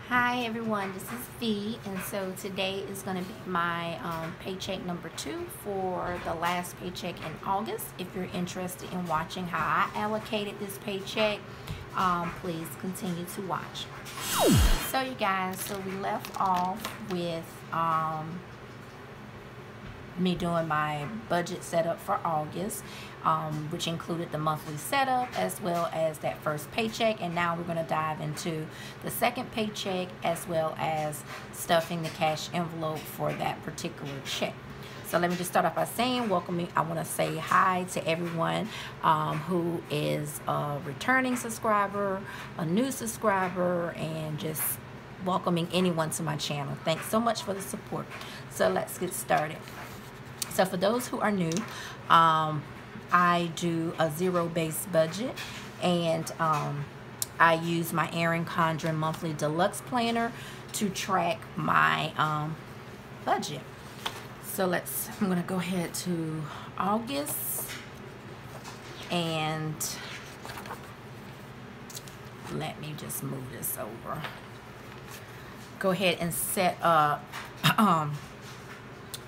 Hi everyone, this is V, and so today is going to be my paycheck number 2 for the last paycheck in August. If you're interested in watching how I allocated this paycheck, please continue to watch. So you guys, so we left off with me doing my budget setup for August, which included the monthly setup as well as that first paycheck, and now we're going to dive into the second paycheck as well as stuffing the cash envelope for that particular check. So let me just start off by saying welcome. I want to say hi to everyone who is a returning subscriber, a new subscriber, and just welcoming anyone to my channel. Thanks so much for the support. So let's get started. So for those who are new, I do a zero-based budget, and I use my Erin Condren monthly deluxe planner to track my budget. So I'm gonna go ahead to August, and let me just move this over. Go ahead and set up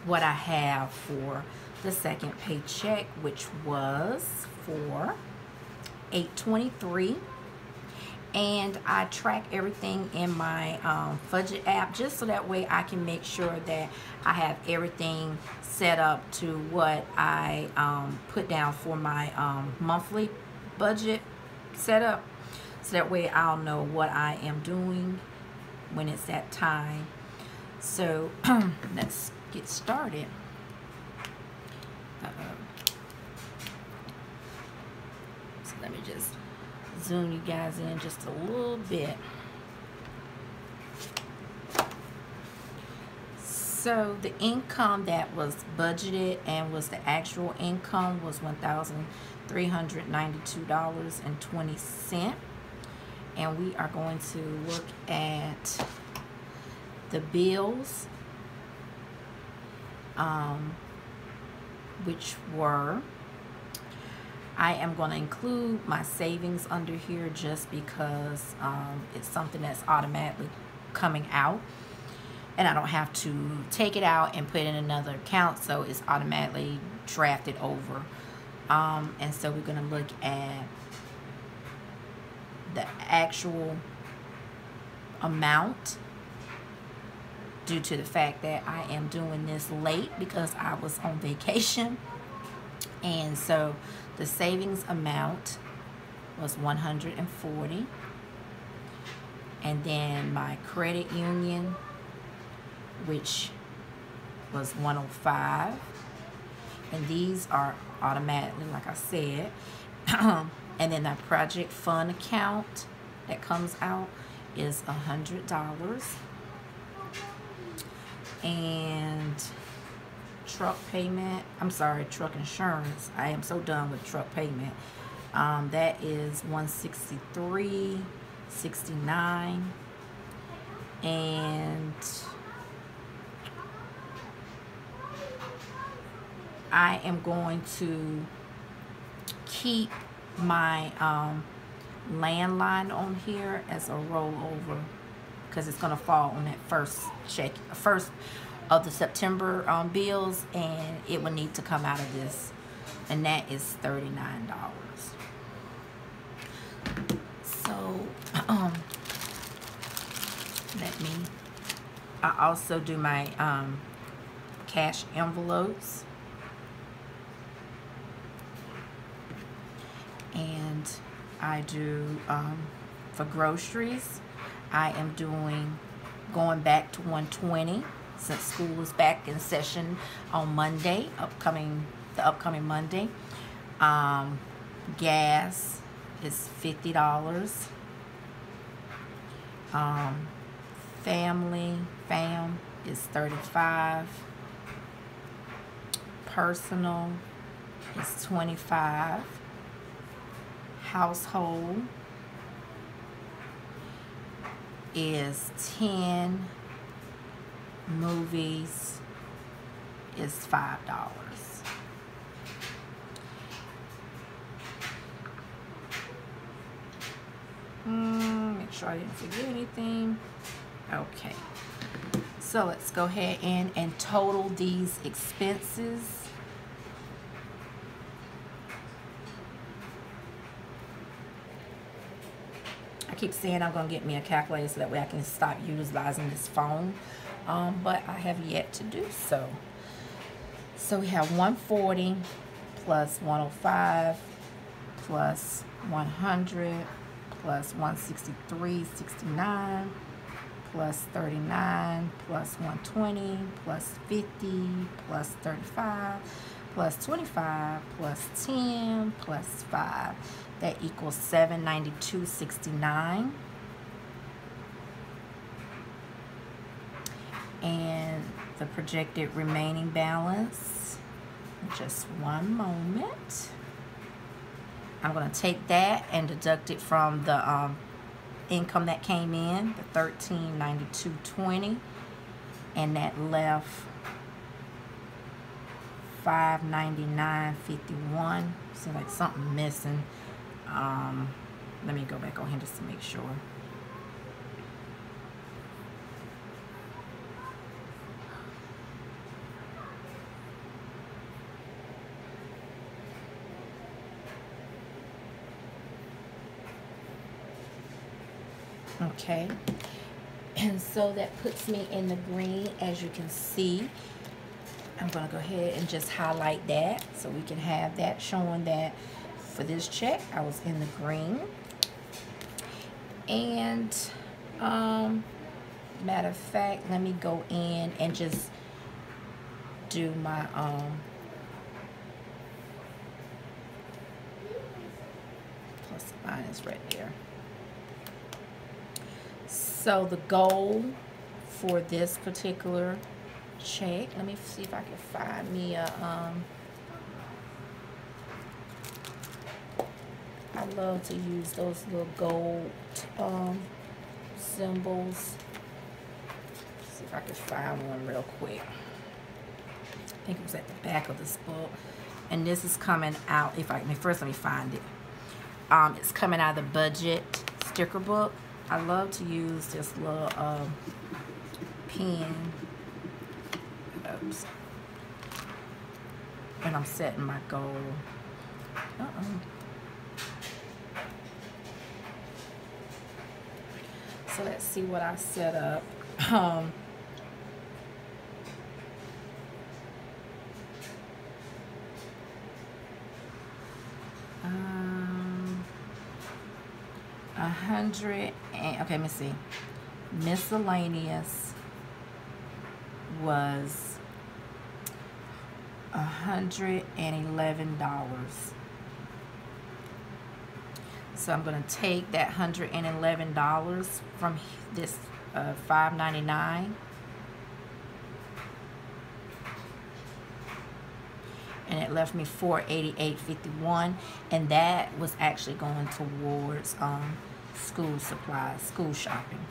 what I have for the second paycheck, which was for 8/23, and I track everything in my budget app just so that way I can make sure that I have everything set up to what I put down for my monthly budget setup, so that way I'll know what I am doing when it's that time. So let's get started. So let me just zoom you guys in just a little bit. So the income that was budgeted and was the actual income was $1,392.20, and we are going to look at the bills, which were, I am going to include my savings under here just because it's something that's automatically coming out, and I don't have to take it out and put it in another account, so it's automatically drafted over. And so we're going to look at the actual amount, due to the fact that I am doing this late because I was on vacation. And so the savings amount was $140, and then my credit union, which was $105, and these are automatically, like I said. And then the project fund account that comes out is $100. And truck payment, truck insurance, I am so done with truck payment, that is $163.69. And I am going to keep my landline on here as a rollover, because it's going to fall on that first of the September bills, and it will need to come out of this, and that is $39. So I also do my cash envelopes, and I do for groceries, I am going back to $120 since school is back in session on Monday, the upcoming Monday. Gas is $50. Fam is $35. Personal is $25. Household is $10. Movies is $5. Make sure I didn't forget anything. Okay, so let's go ahead and total these expenses. I keep saying I'm going to get me a calculator so that way I can stop utilizing this phone, but I have yet to do so. So we have 140 plus 105 plus 100 plus 163.69 plus 39 plus 120 plus 50 plus 35 plus 25 plus 10 plus 5. That equals 792.69. And the projected remaining balance, just one moment. I'm going to take that and deduct it from the income that came in, the $1392.20, and that left $599.51. Seems like something missing. Let me go back on here just to make sure. Okay, and so that puts me in the green, as you can see. I'm going to go ahead and just highlight that so we can have that showing that for this check I was in the green. And matter of fact, let me go in and just do my plus minus right there. So the goal for this particular check, let me see if I can find me a I love to use those little gold symbols. Let's see if I can find one real quick. I think it was at the back of this book, and this is coming out. First let me find it. It's coming out of the budget sticker book. I love to use this little pen. Oops. When I'm setting my goal. So let's see what I set up. $100 and okay, let me see. Miscellaneous was $111. So I'm going to take that $111 from this $599, and it left me $488.51, and that was actually going towards school supplies, school shopping.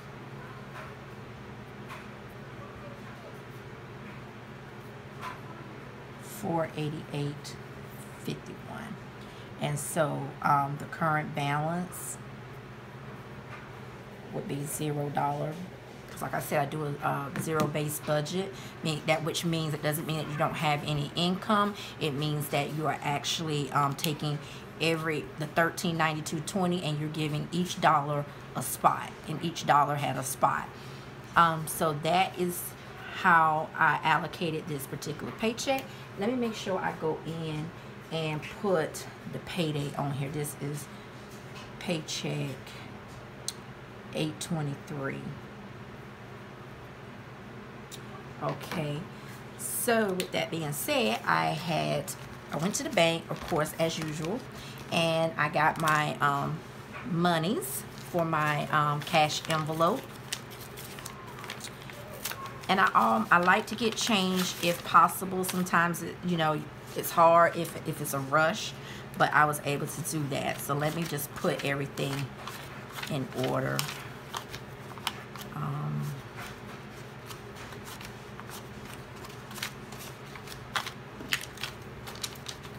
$488.51. And so the current balance would be $0. Because like I said, I do a zero-based budget, which means it doesn't mean that you don't have any income. It means that you are actually taking the $1392.20 and you're giving each dollar a spot, and each dollar had a spot. So that is how I allocated this particular paycheck. Let me make sure I go in and put the pay date on here. This is paycheck 8/23. Okay, so with that being said, I went to the bank, of course, as usual, and I got my monies for my cash envelope. And I like to get change if possible. Sometimes it's hard if it's a rush, but I was able to do that. So let me just put everything in order.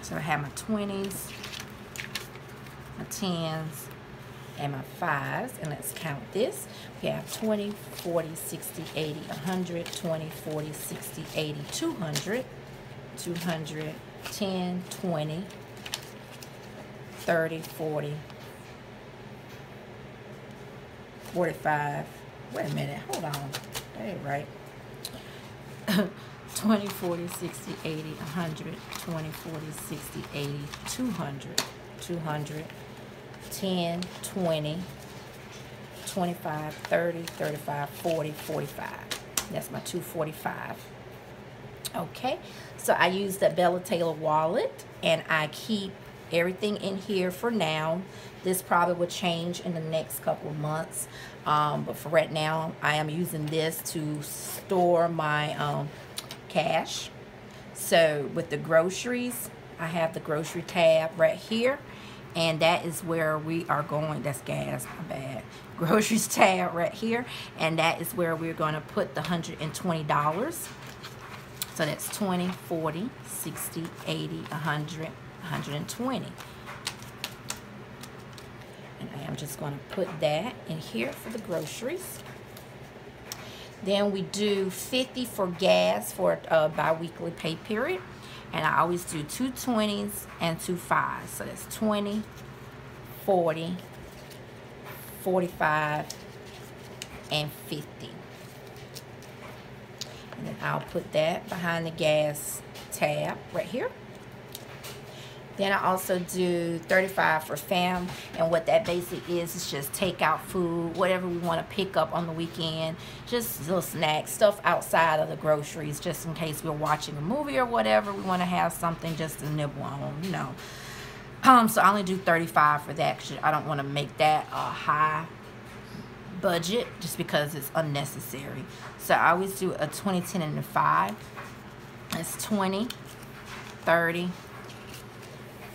So I have my 20s, my 10s, and my 5s, and let's count this. We have 20, 40, 60, 80, 100, 20, 40, 60, 80, 200, 200, 10, 20, 30, 40, 45. Wait a minute, hold on. That ain't right. 20, 40, 60, 80, 100, 20, 40, 60, 80, 200, 200, 10, 20, 25, 30, 35, 40, 45. That's my 245. Okay, so I use the Bella Taylor wallet, and I keep everything in here for now. This probably will change in the next couple of months, but for right now I am using this to store my cash. So with the groceries, I have the grocery tab right here, and that is where we are going. That's gas, my bad. Groceries tab right here, and that is where we're going to put the $120. So that's 20, 40, 60, 80, 100, 120. And I am just going to put that in here for the groceries. Then we do 50 for gas for a bi-weekly pay period. And I always do 2 20s and 2 5s. So that's 20, 40, 45, and 50. And then I'll put that behind the gas tab right here. Then I also do 35 for fam, and what that basically is just takeout food, whatever we want to pick up on the weekend, just little snacks, stuff outside of the groceries, just in case we're watching a movie or whatever, we want to have something just to nibble on, you know. So I only do 35 for that, because I don't want to make that a high budget, just because it's unnecessary. So I always do a 20, 10, and a 5. It's 20, 30,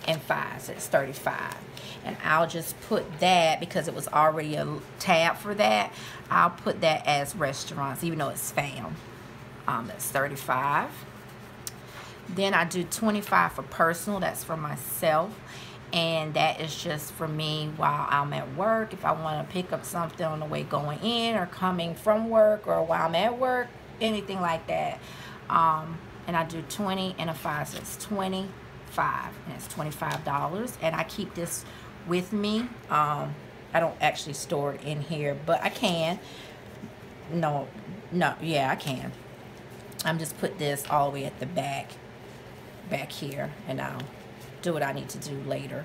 and 5, so it's 35. And I'll just put that, because it was already a tab for that, I'll put that as restaurants, even though it's fam. That's 35. Then I do 25 for personal, that's for myself, and that is just for me while I'm at work. If I want to pick up something on the way going in or coming from work, or while I'm at work, anything like that. And I do 20 and a 5, so it's 20, 5, and it's $25. And I keep this with me. I don't actually store it in here, but I can. Yeah, I can. I'm just put this all the way at the back here, and I'll do what I need to do later.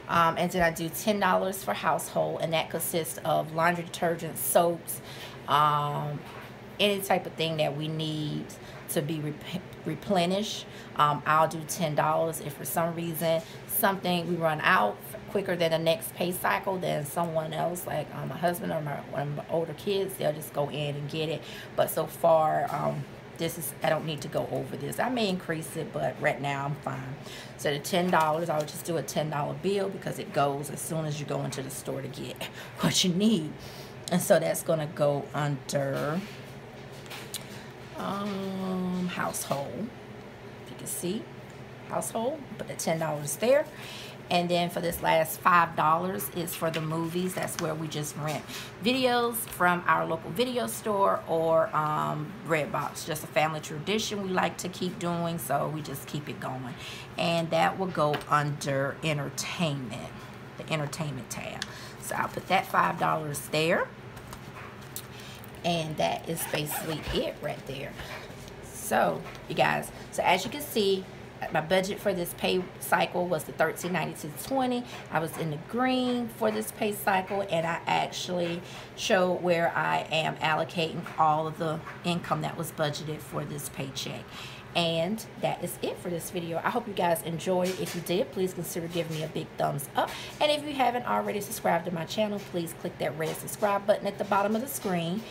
And then I do $10 for household, and that consists of laundry detergent, soaps, any type of thing that we need to be replenished. I'll do $10. If for some reason something we run out quicker than the next pay cycle, then someone else, like my husband or one of my older kids, they'll just go in and get it. But so far, I don't need to go over this. I may increase it, but right now I'm fine. So the $10, I would just do a $10 bill, because it goes as soon as you go into the store to get what you need. And so that's gonna go under household. If you can see, household, put the $10 there. And then for this last $5 is for the movies. That's where we just rent videos from our local video store or Redbox. Just a family tradition we like to keep doing, so we just keep it going. And that will go under entertainment, the entertainment tab. So I'll put that $5 there. And that is basically it right there. So you guys, so as you can see, my budget for this pay cycle was the $13.92.20. I was in the green for this pay cycle, and I actually showed where I am allocating all of the income that was budgeted for this paycheck. And that is it for this video. I hope you guys enjoyed it. If you did, please consider giving me a big thumbs up. And if you haven't already subscribed to my channel, please click that red subscribe button at the bottom of the screen,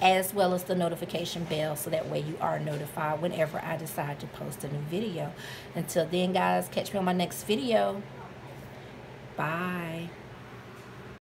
as well as the notification bell, so that way you are notified whenever I decide to post a new video. Until then, guys, catch me on my next video. Bye.